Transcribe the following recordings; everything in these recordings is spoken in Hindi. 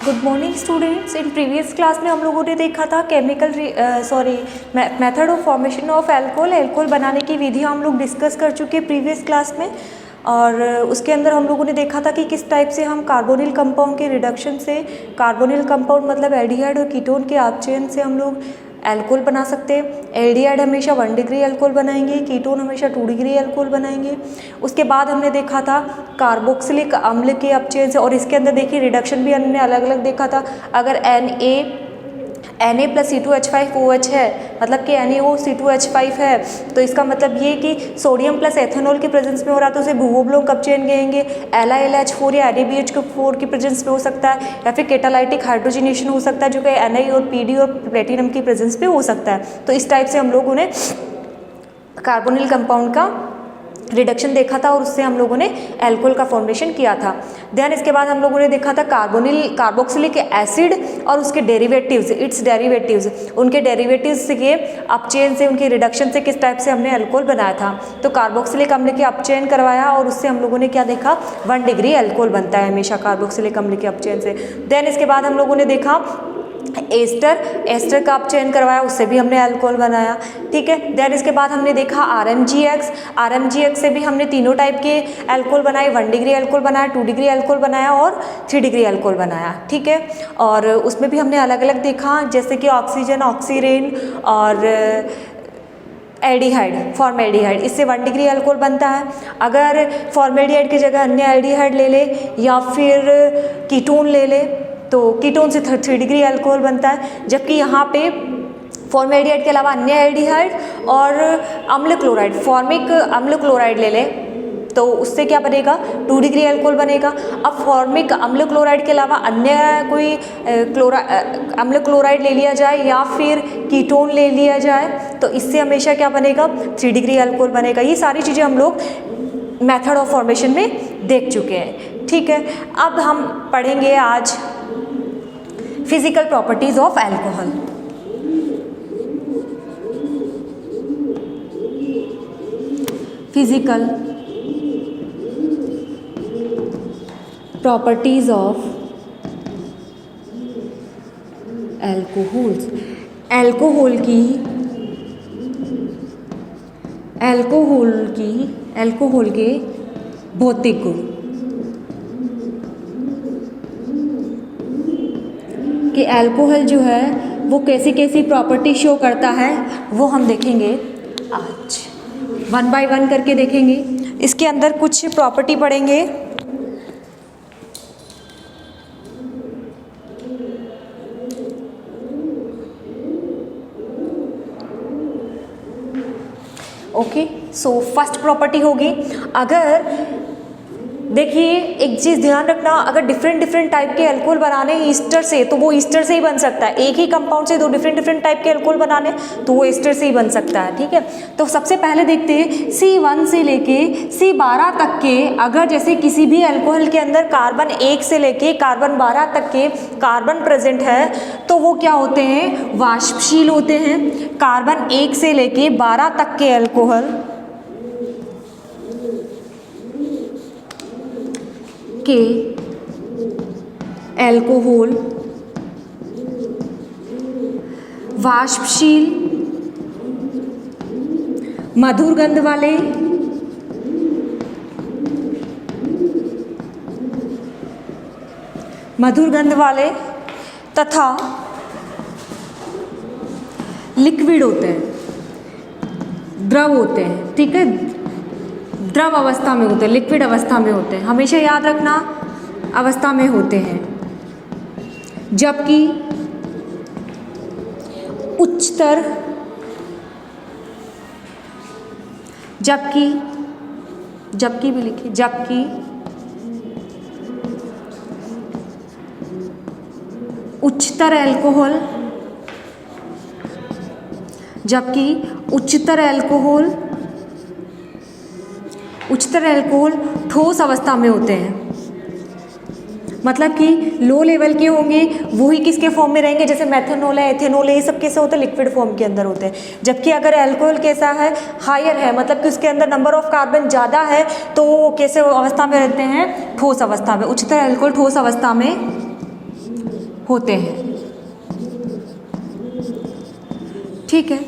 Good morning students. In previous class में हम लोगों ने देखा था method of formation of alcohol बनाने की विधियाँ हम लोग डिस्कस कर चुके हैं प्रीवियस क्लास में। और उसके अंदर हम लोगों ने देखा था कि किस टाइप से हम कार्बोनिल कंपाउंड के रिडक्शन से, कार्बोनिल कंपाउंड मतलब एल्डिहाइड और कीटोन के अपचयन से हम लोग एल्कोहल बना सकते हैं। एल्डिहाइड हमेशा 1 डिग्री एल्कोहल बनाएंगे, कीटोन हमेशा 2 डिग्री एल्कोहल बनाएंगे। उसके बाद हमने देखा था कार्बोक्सिलिक अम्ल के अपचयन से, और इसके अंदर देखिए रिडक्शन भी हमने अलग अलग देखा था। अगर Na प्लस C2H5OH है, मतलब कि NaOC2H5 है, तो इसका मतलब ये कि सोडियम प्लस एथेनॉल के प्रेजेंस में हो रहा है तो उसे बुओब्लोंग अपचयन कहेंगे। LiLH4 या NaBH4 के प्रेजेंस में हो सकता है, या फिर कैटालाइटिक हाइड्रोजनेशन हो सकता है जो कि Na और Pd और प्लेटिनम की प्रेजेंस में हो सकता है। तो इस टाइप से हम लोगों ने कार्बोनिल कंपाउंड का रिडक्शन देखा था और उससे हम लोगों ने एल्कोहल का फॉर्मेशन किया था। देन इसके बाद हम लोगों ने देखा था कार्बोक्सिलिक एसिड और उसके डेरिवेटिव्स, उनके डेरिवेटिव्स के अपचयन से, उनके रिडक्शन से किस टाइप से हमने एल्कोहल बनाया था। तो कार्बोक्सिलिक अम्ल के अपचयन करवाया और उससे हम लोगों ने क्या देखा, 1 डिग्री एल्कोहल बनता है हमेशा कार्बोक्सिलिक अम्ल के अपचयन से। देन इसके बाद हम लोगों ने देखा एस्टर का अपचयन करवाया, उससे भी हमने अल्कोहल बनाया। ठीक है। देन इसके बाद हमने देखा RMGX से भी हमने तीनों टाइप के अल्कोहल बनाए, 1 डिग्री अल्कोहल बनाया, 2 डिग्री अल्कोहल बनाया और 3 डिग्री अल्कोहल बनाया। ठीक है। और उसमें भी हमने अलग अलग देखा, जैसे कि ऑक्सीजन, ऑक्सीरेन और एल्डिहाइड, फॉर्मेल्डिहाइड, इससे 1 डिग्री अल्कोहल बनता है। अगर फॉर्मेल्डिहाइड की जगह अन्य एल्डिहाइड ले ले या फिर कीटोन ले ले तो कीटोन से 3 डिग्री अल्कोहल बनता है। जबकि यहाँ पे फॉर्मेल्डिहाइड के अलावा अन्य एल्डिहाइड और अम्ल क्लोराइड, फॉर्मिक अम्ल क्लोराइड ले ले तो उससे क्या बनेगा, 2 डिग्री अल्कोहल बनेगा। अब फॉर्मिक अम्ल क्लोराइड के अलावा अन्य कोई अम्ल क्लोराइड ले लिया जाए या फिर कीटोन ले लिया जाए तो इससे हमेशा क्या बनेगा, 3 डिग्री अल्कोहल बनेगा। ये सारी चीज़ें हम लोग मेथड ऑफ फॉर्मेशन में देख चुके हैं। ठीक है। अब हम पढ़ेंगे आज physical properties of alcohol. Physical properties of alcohols. Alcohol के भौतिक गुण कि अल्कोहल जो है वो कैसी कैसी प्रॉपर्टी शो करता है वो हम देखेंगे आज, 1 बाय 1 करके देखेंगे। इसके अंदर कुछ प्रॉपर्टी पढ़ेंगे। ओके, सो फर्स्ट प्रॉपर्टी होगी, अगर देखिए एक चीज़ ध्यान रखना, अगर डिफरेंट टाइप के अल्कोहल बनाने ईस्टर से तो वो ईस्टर से ही बन सकता है। एक ही कंपाउंड से 2 डिफरेंट टाइप के अल्कोहल बनाने तो वो ईस्टर से ही बन सकता है। ठीक है। तो सबसे पहले देखते हैं C1 से लेके C12 तक के, अगर जैसे किसी भी अल्कोहल के अंदर कार्बन 1 से लेके कार्बन 12 तक के कार्बन प्रेजेंट है तो वो क्या होते हैं, वाष्पशील होते हैं। कार्बन 1 से लेके 12 तक के अल्कोहल के एल्कोहल वाष्पशील, मधुर गंध वाले, तथा लिक्विड होते हैं, द्रव होते हैं। ठीक है। द्रव अवस्था में होते हैं, लिक्विड अवस्था में होते हैं, हमेशा याद रखना अवस्था में होते हैं। जबकि उच्चतर अल्कोहल ठोस अवस्था में होते हैं। मतलब कि लो लेवल के होंगे वो ही किसके फॉर्म में रहेंगे, जैसे मेथनॉल है, एथेनॉल है, ये सब कैसे होते हैं, लिक्विड फॉर्म के अंदर होते हैं। जबकि अगर अल्कोहल कैसा है, हायर है, मतलब कि उसके अंदर नंबर ऑफ कार्बन ज़्यादा है तो कैसे अवस्था में रहते हैं, ठोस अवस्था में। उच्चतर अल्कोहल ठोस अवस्था में होते हैं। ठीक है,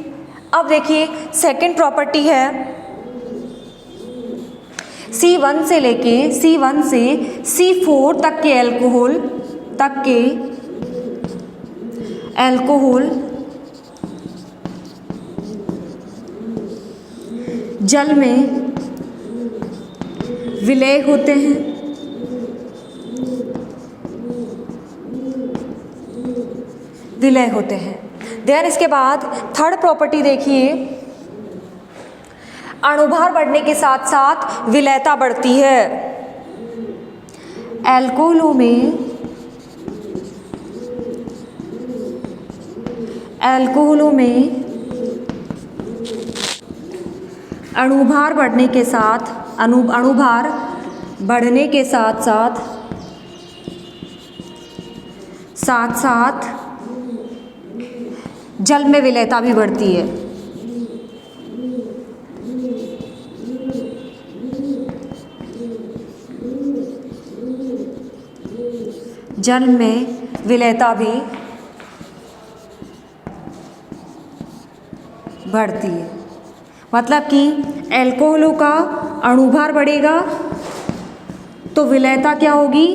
अब देखिए सेकंड प्रॉपर्टी है C1 से लेके C1 से C4 तक के अल्कोहल जल में विलय होते हैं। देन इसके बाद थर्ड प्रॉपर्टी देखिए, अणुभार बढ़ने के साथ साथ विलयता बढ़ती है। अल्कोहलों में अणुभार बढ़ने के साथ जल में विलयता भी बढ़ती है। जल में विलयता भी बढ़ती है, मतलब कि अल्कोहलों का अणुभार बढ़ेगा तो विलयता क्या होगी,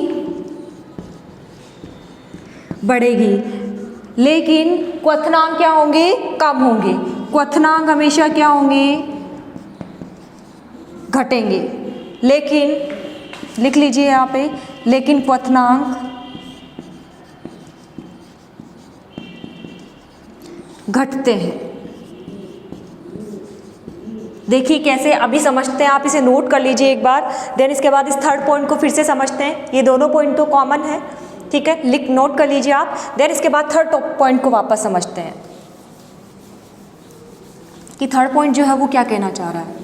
बढ़ेगी, लेकिन क्वथनांक क्या होंगे, कम होंगे। क्वथनांक हमेशा क्या होंगे, घटेंगे। लेकिन लिख लीजिए यहाँ पे, लेकिन क्वथनांक घटते हैं। देखिए कैसे, अभी समझते हैं, आप इसे नोट कर लीजिए एक बार। देन इसके बाद इस थर्ड पॉइंट को फिर से समझते हैं। ये दोनों पॉइंट तो कॉमन है, ठीक है, नोट कर लीजिए आप। देन इसके बाद थर्ड पॉइंट को वापस समझते हैं कि थर्ड पॉइंट जो है वो क्या कहना चाह रहा है।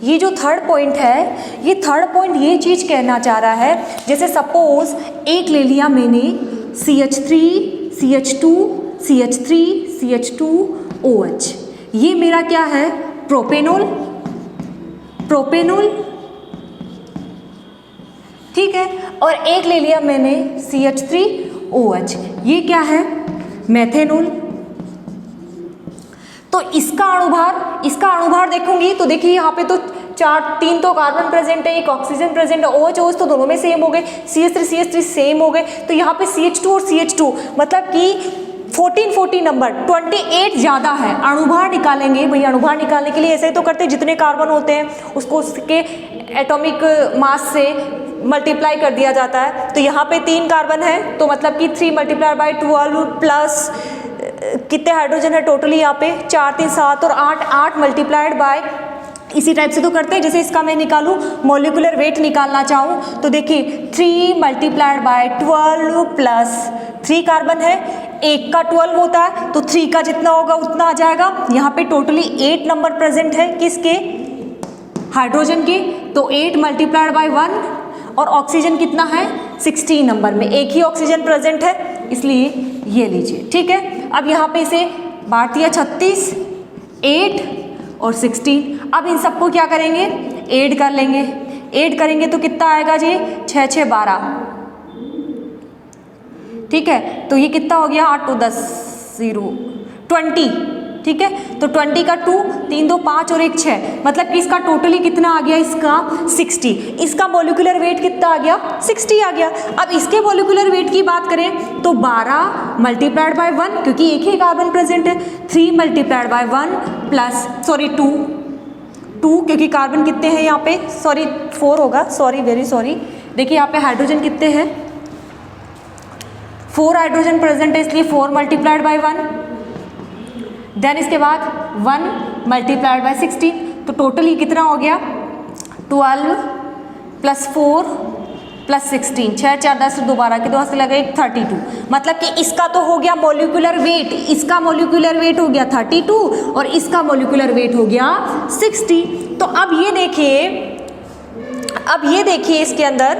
ये जो थर्ड पॉइंट है, ये थर्ड पॉइंट ये चीज़ कहना चाह रहा है, जैसे सपोज एक ले लिया मैंने CH3 CH2 CH3 CH2 OH, ये मेरा क्या है, प्रोपेनॉल, ठीक है। और एक ले लिया मैंने CH3 OH, ये क्या है, मेथेनॉल। तो इसका अणुभार देखूंगी तो देखिए यहाँ पे तो 3 तो कार्बन प्रेजेंट है, एक ऑक्सीजन प्रेजेंट है, OH तो दोनों में सेम हो गए, CH3 सेम हो गए। तो यहाँ पे CH2 और CH2 मतलब कि 14 नंबर 28 ज़्यादा है। अणुभार निकालेंगे भाई, अणुभार निकालने के लिए ऐसे ही तो करते हैं, जितने कार्बन होते हैं उसको उसके एटॉमिक मास से मल्टीप्लाई कर दिया जाता है। तो यहाँ पे 3 कार्बन है तो मतलब कि 3 × 12 प्लस कितने हाइड्रोजन है टोटली, यहाँ पे 4 3 7 और 8 मल्टीप्लाइड बाय, इसी टाइप से तो करते हैं। जैसे इसका मैं निकालूं, मॉलिक्यूलर वेट निकालना चाहूँ तो देखिए 3 × 12 प्लस 3 कार्बन है, एक का 12 होता है तो 3 का जितना होगा उतना आ जाएगा। यहाँ पे टोटली 8 नंबर प्रेजेंट है, किसके, हाइड्रोजन के, तो 8 × 1 और ऑक्सीजन कितना है, 16 नंबर में, एक ही ऑक्सीजन प्रेजेंट है, इसलिए ये लीजिए, ठीक है। अब यहाँ पे इसे बांट दिया 36, 8 और 16। अब इन सबको क्या करेंगे, ऐड कर लेंगे। ऐड करेंगे तो कितना आएगा जी, 6 6 12, ठीक है। तो ये कितना हो गया, 8 2 10 0 20, ठीक है। तो 20 का 2, 3 2 5 और 1 6, मतलब कि इसका टोटली कितना आ गया, इसका 60। इसका मॉलिक्यूलर वेट कितना आ गया, 60 आ गया। अब इसके मॉलिक्यूलर वेट की बात करें तो 12 × 1, क्योंकि एक ही कार्बन प्रेजेंट है, 3 × 1 प्लस 2 क्योंकि कार्बन कितने हैं यहाँ पे, 4 होगा, वेरी सॉरी। देखिए यहाँ पे हाइड्रोजन कितने हैं, 4 हाइड्रोजन प्रेजेंट है, इसलिए 4 × 1। देन इसके बाद 1 × 16, तो टोटली कितना हो गया, 12 प्लस 4 प्लस 16, 6 4 10 2 12 के 2 से लगे 32। मतलब कि इसका तो हो गया मॉलिक्यूलर वेट, इसका मॉलिक्यूलर वेट हो गया 32 और इसका मॉलिक्यूलर वेट हो गया 60। तो अब ये देखिए इसके अंदर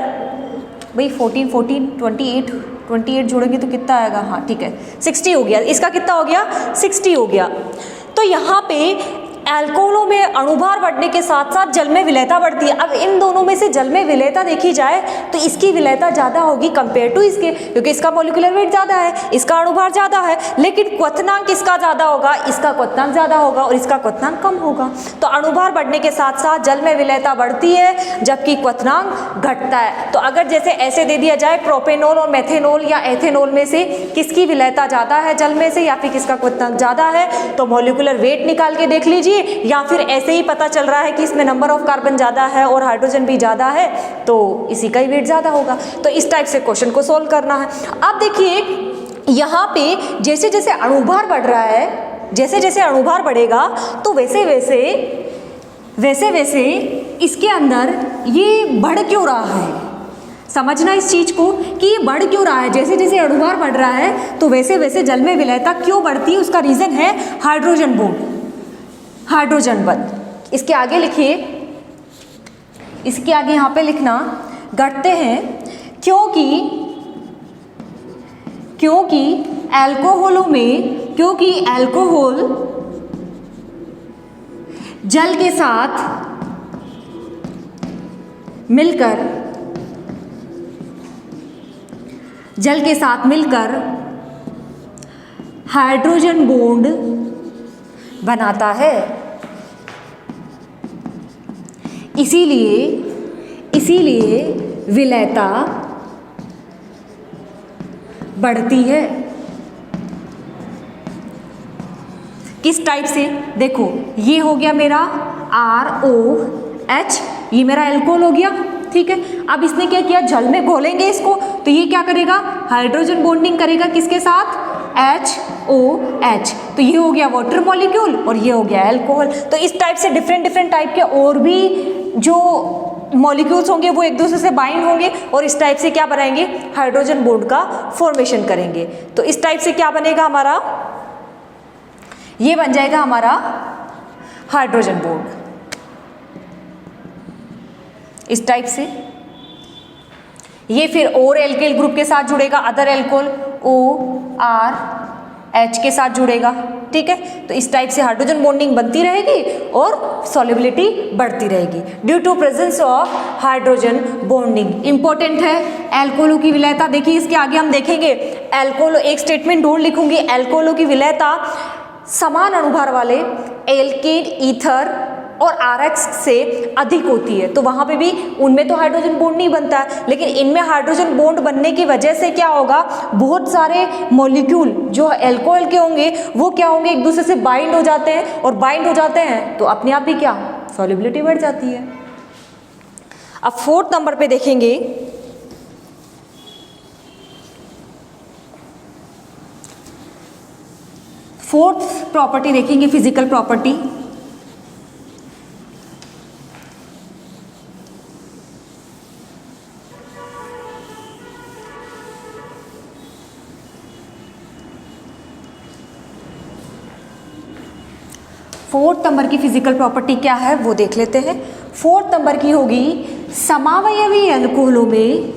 भाई 14 14 28 28 जोड़ेंगे तो कितना आएगा, हाँ ठीक है 60 हो गया, इसका कितना हो गया 60 हो गया। तो यहाँ पे अल्कोहलों में अणुभार बढ़ने के साथ साथ जल में विलेयता बढ़ती है। अब इन दोनों में से जल में विलेयता देखी जाए तो इसकी विलेयता ज़्यादा होगी कंपेयर टू इसके, क्योंकि इसका मॉलिक्यूलर वेट ज़्यादा है, इसका अणुभार ज़्यादा है, लेकिन क्वथनांक किसका ज़्यादा होगा, इसका क्वथनांक ज़्यादा होगा और इसका क्वथनांक कम होगा। तो अणुभार बढ़ने के साथ साथ जल में विलेयता बढ़ती है जबकि क्वथनांक घटता है। तो अगर जैसे ऐसे दे दिया जाए प्रोपेनॉल और मेथेनॉल या एथेनॉल में से किसकी विलेयता ज़्यादा है जल में से या फिर किसका क्वथनांक ज़्यादा है, तो मॉलिक्यूलर वेट निकाल के देख लीजिए, या फिर ऐसे ही पता चल रहा है कि इसमें नंबर ऑफ कार्बन ज़्यादा है और हाइड्रोजन भी ज़्यादा है तो इसी का ही वेट ज़्यादा होगा। तो इस टाइप से क्वेश्चन को सोल्व करना है। अब देखिए यहाँ पे जैसे जैसे अणुभार बढ़ रहा है, जैसे जैसे अणुभार बढ़ेगा तो वैसे वैसे इसके अंदर ये बढ़ क्यों रहा है, समझना इस चीज को कि ये बढ़ क्यों रहा है। जैसे जैसे अणुभार बढ़ रहा है तो वैसे वैसे जल में विलेयता क्यों बढ़ती है, उसका रीजन है हाइड्रोजन बॉन्ड, हाइड्रोजन बंध। इसके आगे लिखिए, इसके आगे यहाँ पे लिखना घटते हैं क्योंकि अल्कोहलों में, क्योंकि अल्कोहल जल के साथ मिलकर हाइड्रोजन बॉन्ड बनाता है, इसीलिए विलेयता बढ़ती है। किस टाइप से, देखो ये हो गया मेरा ROH, ये मेरा अल्कोहल हो गया, ठीक है। अब इसने क्या किया, जल में घोलेंगे इसको तो ये क्या करेगा, हाइड्रोजन बॉन्डिंग करेगा किसके साथ, HOH। तो ये हो गया वाटर मॉलिक्यूल और ये हो गया अल्कोहल। तो इस टाइप से डिफरेंट टाइप के और भी जो मॉलिक्यूल्स होंगे वो एक दूसरे से बाइंड होंगे और इस टाइप से क्या बनाएंगे, हाइड्रोजन बॉन्ड का फॉर्मेशन करेंगे। तो इस टाइप से क्या बनेगा हमारा, ये बन जाएगा हमारा हाइड्रोजन बॉन्ड, इस टाइप से। ये फिर और एल्केल ग्रुप के साथ जुड़ेगा, अदर एल्कोहल ORH के साथ जुड़ेगा, ठीक है। तो इस टाइप से हाइड्रोजन बॉन्डिंग बनती रहेगी और सॉल्युबिलिटी बढ़ती रहेगी due to presence of hydrogen bonding. Important है अल्कोहलों की विलेयता। देखिए इसके आगे हम देखेंगे अल्कोहल, एक स्टेटमेंट ढूंढ लिखूंगी, अल्कोहलों की विलेयता समान अणुभार वाले एल्केन, ईथर और RX से अधिक होती है। तो वहाँ पे भी उनमें तो हाइड्रोजन बॉन्ड नहीं बनता है, लेकिन इनमें हाइड्रोजन बॉन्ड बनने की वजह से क्या होगा, बहुत सारे मॉलिक्यूल जो अल्कोहल के होंगे वो क्या होंगे, एक दूसरे से बाइंड हो जाते हैं और बाइंड हो जाते हैं तो अपने आप ही क्या सॉल्युबिलिटी बढ़ जाती है। अब 4th नंबर पे देखेंगे, फोर्थ प्रॉपर्टी देखेंगे, फिजिकल प्रॉपर्टी। फोर्थ नंबर की फिजिकल प्रॉपर्टी क्या है वो देख लेते हैं। फोर्थ नंबर की होगी समावयवी अल्कोहलों में,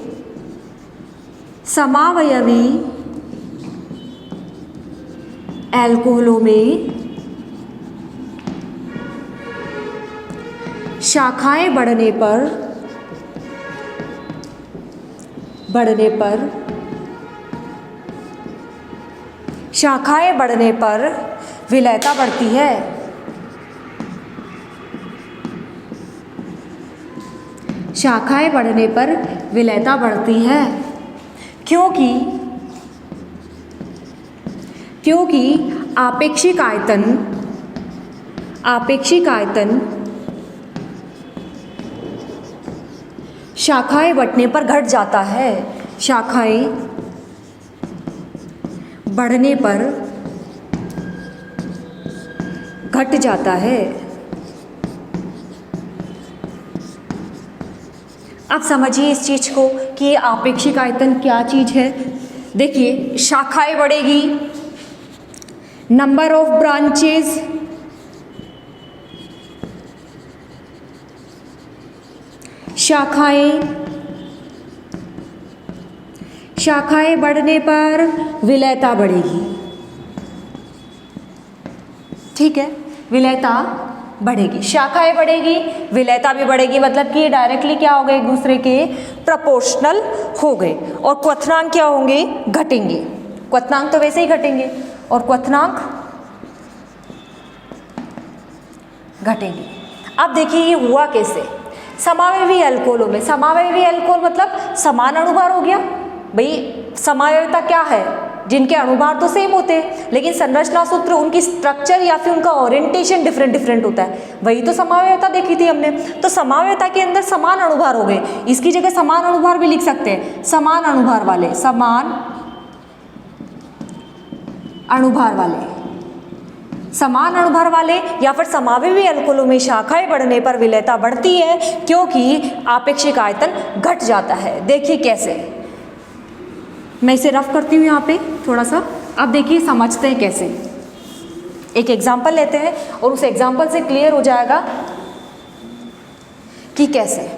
समावयवी अल्कोहलों में शाखाएं बढ़ने पर विलेयता बढ़ती है। शाखाएं बढ़ने पर विलेयता बढ़ती है क्योंकि आपेक्षिक आयतन शाखाएं बढ़ने पर घट जाता है। शाखाएं बढ़ने पर घट जाता है। अब समझिए इस चीज को कि ये आपेक्षिक आयतन क्या चीज है। देखिए शाखाएं बढ़ेगी, नंबर ऑफ ब्रांचेस, शाखाएं बढ़ने पर विलयता बढ़ेगी। ठीक है, विलयता बढ़ेगी, शाखाएं बढ़ेगी, विलयता भी बढ़ेगी, मतलब कि डायरेक्टली क्या हो गए, एक दूसरे के प्रोपोर्शनल हो गए। और क्वथनांक क्या होंगे, घटेंगे। क्वथनांक तो वैसे ही घटेंगे और क्वथनांक घटेंगे। अब देखिए ये हुआ कैसे, समावयवी अल्कोहलों में। समावयवी अल्कोहल मतलब समान अणुभार हो गया। भाई समावयवता क्या है, जिनके अणुभार तो सेम होते हैं लेकिन संरचना सूत्र, उनकी स्ट्रक्चर या फिर उनका ओरिएंटेशन डिफरेंट होता है। वही तो समावयवता देखी थी हमने। तो समावयवता के अंदर समान अणुभार हो गए, इसकी जगह समान अणुभार भी लिख सकते हैं। समान अणुभार वाले, समान अणुभार वाले, समान अणुभार वाले या फिर समावयवी अल्कोहलों में शाखाएं बढ़ने पर विलयता बढ़ती है क्योंकि आपेक्षिक आयतन घट जाता है। देखिए कैसे, मैं इसे रफ करती हूँ यहाँ पे थोड़ा सा। अब देखिए समझते हैं कैसे। एक एग्जाम्पल लेते हैं और उस एग्जाम्पल से क्लियर हो जाएगा कि कैसे।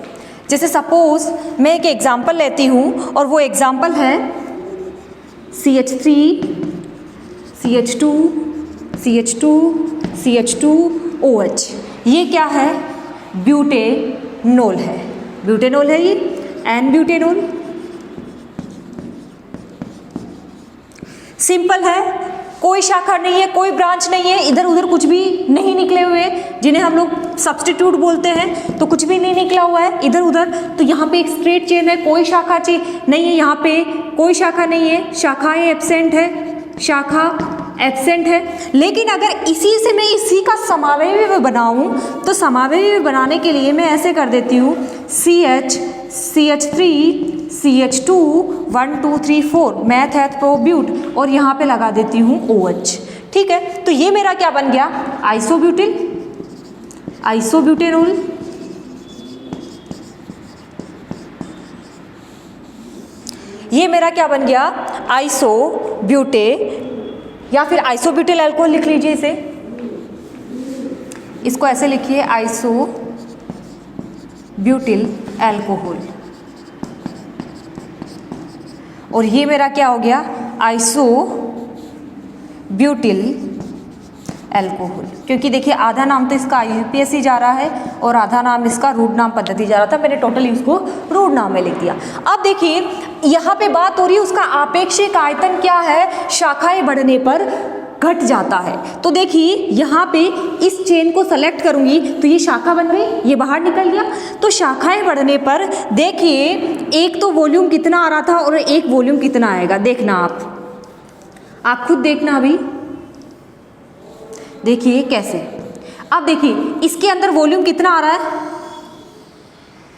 जैसे सपोज मैं एक एग्जाम्पल लेती हूँ और वो एग्जाम्पल है CH3 CH2 CH2 CH2 OH। ये क्या है, ब्यूटेनोल है। ब्यूटेनोल है ये, एन ब्यूटेनोल। सिंपल है, कोई शाखा नहीं है, कोई ब्रांच नहीं है, इधर उधर कुछ भी नहीं निकले हुए, जिन्हें हम लोग सब्स्टिट्यूट बोलते हैं। तो कुछ भी नहीं निकला हुआ है इधर उधर। तो यहाँ पे एक स्ट्रेट चेन है, कोई शाखा नहीं है, यहाँ पे कोई शाखा नहीं है, शाखाएं एब्सेंट है, शाखा एब्सेंट है। लेकिन अगर इसी से मैं इसी का समावयवी बनाऊं तो समावयवी बनाने के लिए मैं ऐसे कर देती हूँ CH CH3 CH2 1 2 3 4 मैथ है प्रोब्यूट और यहाँ पे लगा देती हूँ OH। ठीक है, तो ये मेरा क्या बन गया, आइसोब्यूटिल, आइसोब्यूटेनोल। ये मेरा क्या बन गया, आइसोब्यूटे या फिर आइसोब्यूटिल अल्कोहल लिख लीजिए इसे। इसको ऐसे लिखिए, आइसोब्यूटिल अल्कोहल। और ये मेरा क्या हो गया, आइसोब्यूटिल अल्कोहल। क्योंकि देखिए आधा नाम तो इसका IUPAC जा रहा है और आधा नाम इसका रूट नाम पद्धति जा रहा था, मैंने टोटली उसको रूट नाम में लिख दिया। अब देखिए यहाँ पे बात हो रही है उसका आपेक्षिक आयतन क्या है, शाखाएं बढ़ने पर घट जाता है। तो देखिए यहाँ पे इस चेन को सेलेक्ट करूंगी तो ये शाखा बन गई, ये बाहर निकल गया। तो शाखाएं बढ़ने पर देखिए एक तो वॉल्यूम कितना आ रहा था और एक वॉल्यूम कितना आएगा, देखना आप खुद देखना। अभी देखिए कैसे, अब देखिए इसके अंदर वॉल्यूम कितना आ रहा है,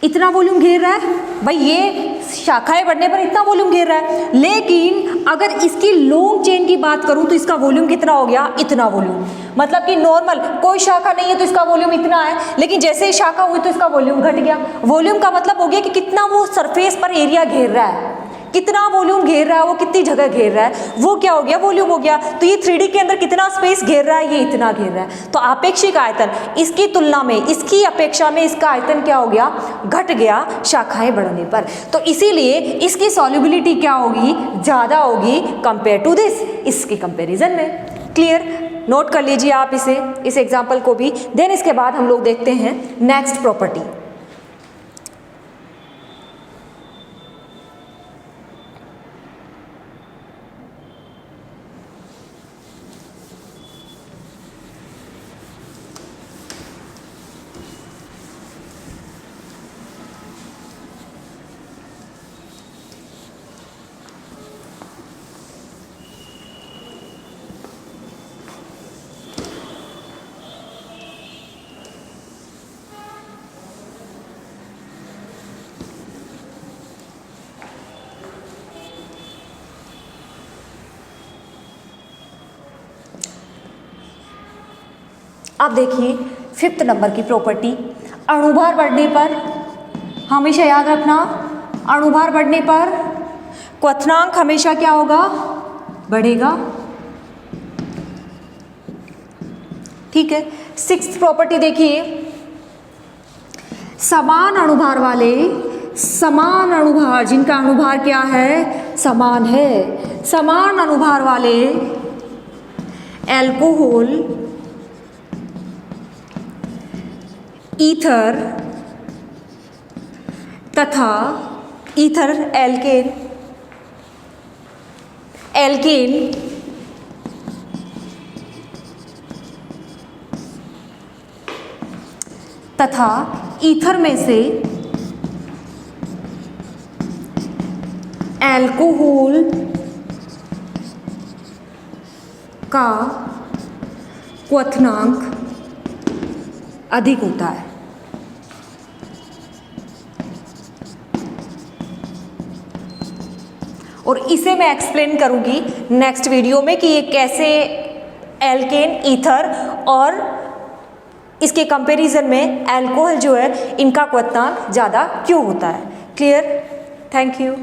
इतना वॉल्यूम घेर रहा है। भाई ये शाखाएं बढ़ने पर इतना वॉल्यूम घेर रहा है, लेकिन अगर इसकी लॉन्ग चेन की बात करूं तो इसका वॉल्यूम कितना हो गया, इतना वॉल्यूम। मतलब कि नॉर्मल कोई शाखा नहीं है तो इसका वॉल्यूम इतना है, लेकिन जैसे ही शाखा हुई तो इसका वॉल्यूम घट गया। वॉल्यूम का मतलब हो गया कि कितना वो सरफेस पर एरिया घेर रहा है, कितना वॉल्यूम घेर रहा है, वो कितनी जगह घेर रहा है, वो क्या हो गया, वॉल्यूम हो गया। तो ये 3D के अंदर कितना स्पेस घेर रहा है, ये इतना घेर रहा है। तो आपेक्षिक आयतन इसकी तुलना में, इसकी अपेक्षा में इसका आयतन क्या हो गया, घट गया शाखाएं बढ़ने पर। तो इसीलिए इसकी सॉल्युबिलिटी क्या होगी, ज़्यादा होगी कंपेयर टू दिस, इसके कंपेरिजन में। क्लियर, नोट कर लीजिए आप इसे, इस एग्जाम्पल को भी। देन इसके बाद हम लोग देखते हैं नेक्स्ट प्रॉपर्टी। अब देखिए 5th नंबर की प्रॉपर्टी, अणुभार बढ़ने पर, हमेशा याद रखना अणुभार बढ़ने पर क्वथनांक हमेशा क्या होगा, बढ़ेगा। ठीक है। 6th प्रॉपर्टी देखिए, समान अणुभार वाले, समान अणुभार जिनका अणुभार क्या है, समान है। समान अनुभार वाले एल्कोहल, ईथर तथा ईथर एल्केन तथा ईथर में से एल्कोहल का क्वथनांक अधिक होता है। और इसे मैं एक्सप्लेन करूंगी नेक्स्ट वीडियो में कि ये कैसे एल्केन, ईथर और इसके कंपैरिजन में अल्कोहल जो है इनका क्वथनांक ज़्यादा क्यों होता है। क्लियर? Thank you.